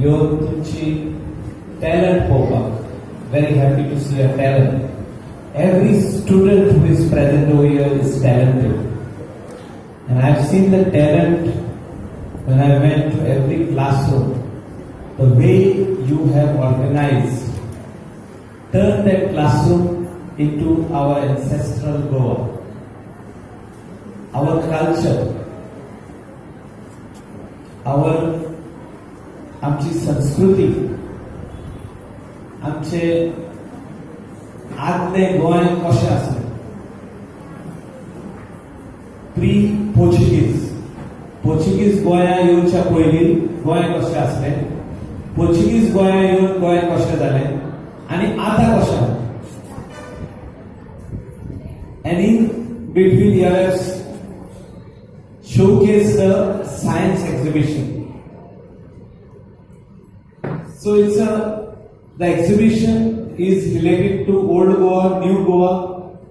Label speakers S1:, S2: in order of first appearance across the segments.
S1: येऊन तुमची टॅलंट पळोवपाक. Very happy to see your talent. Every student who is present over here is talented. And I've seen the talent when I went to every classroom. The way you have organized, turned that classroom into our ancestral Goa. Our culture, आमची संस्कृती, आमचे आदले गोंय कशें आसलें pre Portuguese गोंया येवच्या पयलीं गोंय कशें आसलें, पोर्चुगीज गोंया येवन गोंय कशें जालें आनी आतां कशें जालें. And in between years showcase the science exhibition. So the exhibition is related to old Goa, new Goa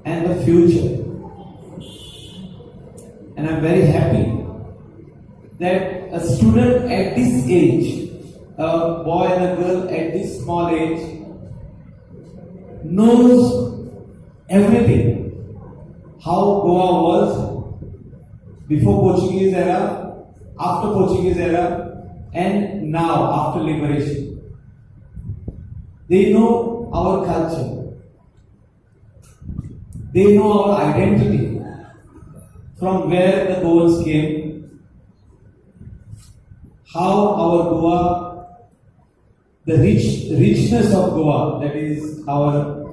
S1: and the future. And I'm very happy that a student at this age, a boy and a girl at this small age, knows everything. How Goa was before Portuguese era, after Portuguese era, and now after liberation. They know our culture. They know our identity, from where the Goans came, how our Goa, the richness of Goa, that is our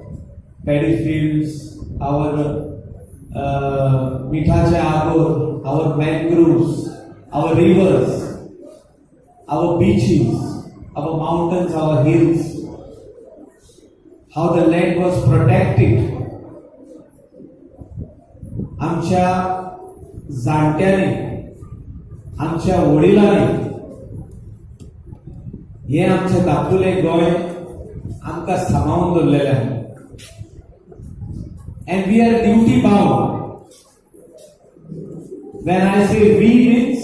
S1: paddy fields, our Mithache Agor, our mangroves, our rivers, our beaches, our mountains, our hills, how the land was protected. आमच्या जाणट्यांनी, आमच्या वडिलांनी हे आमचे धाकटुलें गोंय आमकां सांबाळून दवरलेलें आसा. And we are duty bound. When I say we means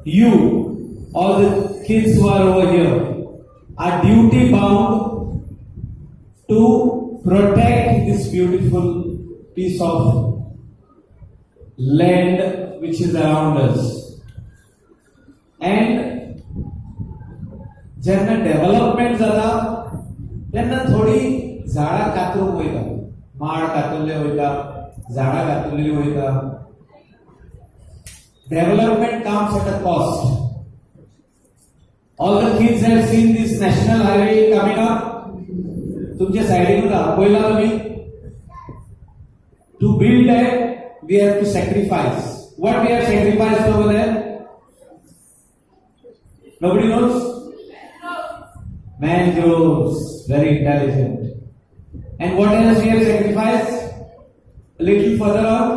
S1: you, all the kids who are over here, are duty bound to protect this beautiful piece of land which is around us. And जेन्ना development जाता तेन्ना थोडी झाडां कातरूंक वयता, माड कातरले वयता, झाडां कातरलेली वयता. Development comes at a cost. All the kids have seen this national highway coming up. तुमच्या साइडीन पळयला तुमी. To build that, we have to sacrifice. What we have sacrificed over there? Nobody knows? Mangroves. Very intelligent. And what else we have sacrificed? A little further on.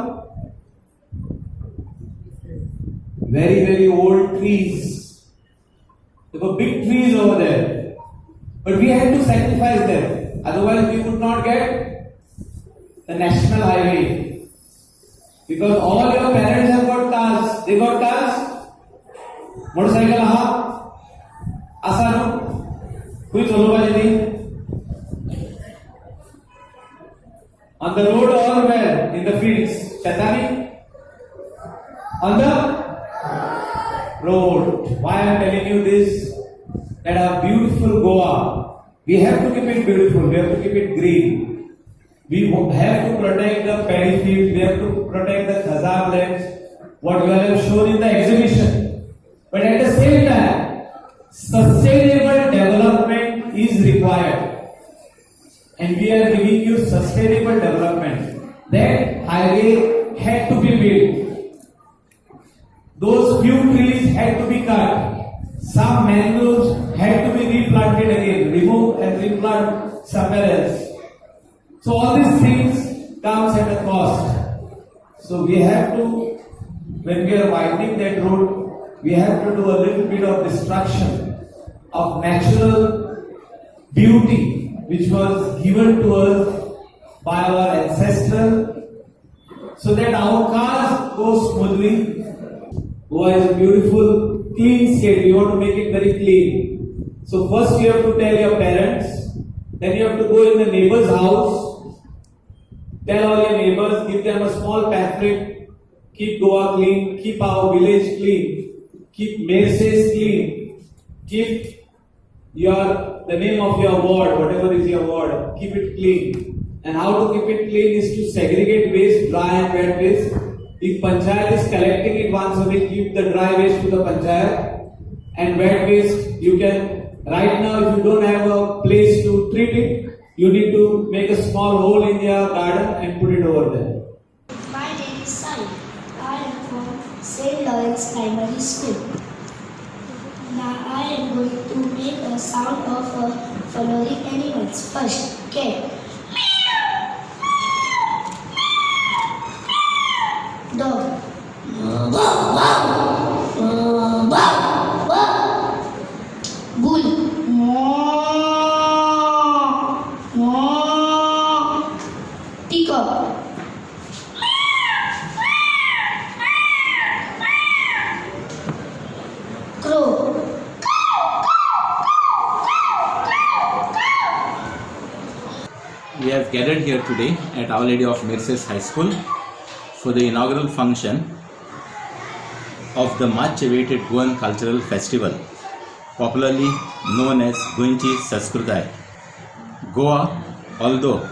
S1: Very, very old trees. There were big trees over there. But we had to sacrifice them. Otherwise we would not get the national highway. Because all your parents have got cars. They got cars. Motorcycle aha. Asano. Koi cholobaji nahi. On the road or where? In the fields. Chatani? On the road. Why I am telling you this? That our beautiful Goa, we have to keep it beautiful, we have to keep it green. We have to protect the paddy fields, we have to protect the khazar lands, what we have shown in the exhibition. But at the same time, sustainable development is required. And we are giving you sustainable development. That highway had to be built. Those few trees had to be cut. Some mangroves had to be replanted again, remove and replant somewhere else. So all these things comes at a cost. So we have to, when we are widening that road, we have to do a little bit of destruction of natural beauty which was given to us by our ancestors, so that our cars go smoothly. Goa is a beautiful, clean state. We want to make it very clean. So first you have to tell your parents, then you have to go in the neighbor's house, tell all your neighbors, give them a small pamphlet, keep Goa clean, keep our village clean, keep Mercedes clean, keep the name of your ward, whatever is your ward, keep it clean. And how to keep it clean is to segregate waste, dry and wet waste. If panchayat is collecting it once a week, give the dry waste to the panchayat, and wet waste you can. Right now, if you don't have a place to treat it, you need to make a small hole in your garden and put it over there.
S2: My name is Sai. I am from St. Lawrence Primary School. Now I am going to make a sound of following animals. First, cat. Dog. Bull. Peacock. Crow.
S3: We have gathered here today at Our Lady of Mercedes High School for the inaugural function of the much awaited Goan Cultural Festival, popularly known as Goinchi Sanskrutai. Goa, although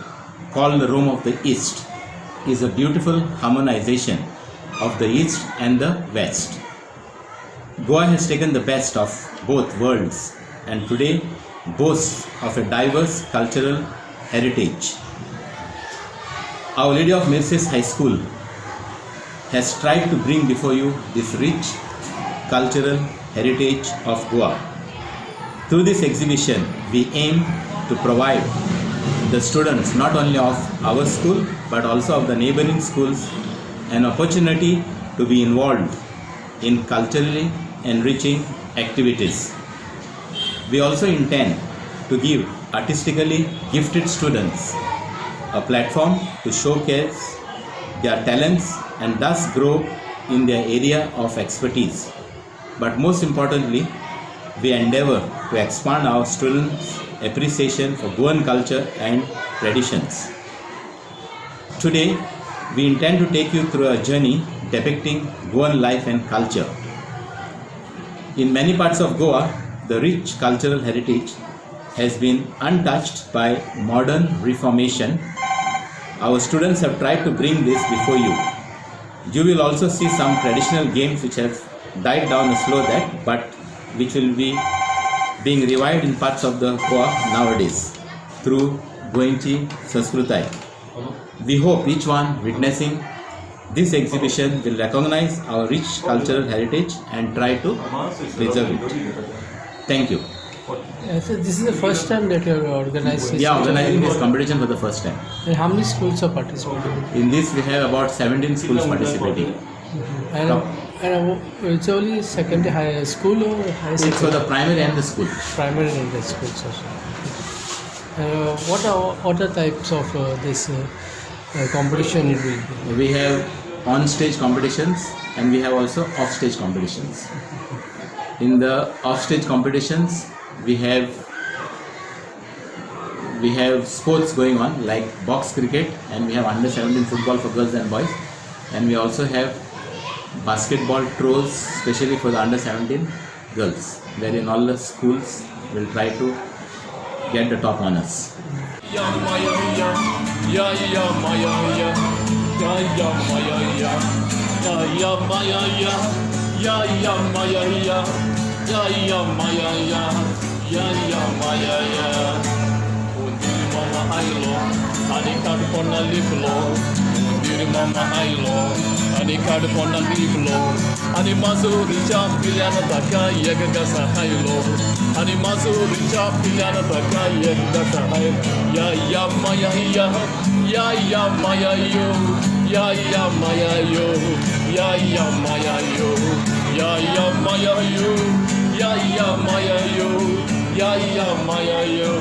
S3: called the Rome of the East, is a beautiful harmonization of the East and the West. Goa has taken the best of both worlds and today boasts of a diverse cultural heritage. Our Lady of Mercedes High School has tried to bring before you this rich cultural heritage of Goa. Through this exhibition, we aim to provide the students not only of our school but also of the neighboring schools an opportunity to be involved in culturally enriching activities. We also intend to give artistically gifted students a platform to showcase their talents and thus grow in their area of expertise. But most importantly, we endeavor to expand our students' appreciation for Goan culture and traditions. Today, we intend to take you through a journey depicting Goan life and culture. In many parts of Goa, the rich cultural heritage has been untouched by modern reformation. Our students have tried to bring this before you. You will also see some traditional games which have died down a slow death, but which will be being revived in parts of the Goa nowadays through Goinchi Sanskrutai. We hope each one witnessing this exhibition will recognize our rich cultural heritage and try to preserve it. Thank you.
S4: So this is the first time that you are organizing.
S3: Yeah, organizing this competition for the first time.
S4: And how many schools are participating?
S3: In this, we have about 17 schools participating.
S4: And it's only secondary high school or high school?
S3: It's for the primary and the school.
S4: Primary and the schools also. What are types of this competition it will be?
S3: We have on-stage competitions and we have also off-stage competitions. In the off-stage competitions, we have sports going on like box cricket, and we have under 17 football for girls and boys, and we also have basketball throws especially for the under 17 girls, wherein all the schools will try to get the top honors.
S5: Maya yo,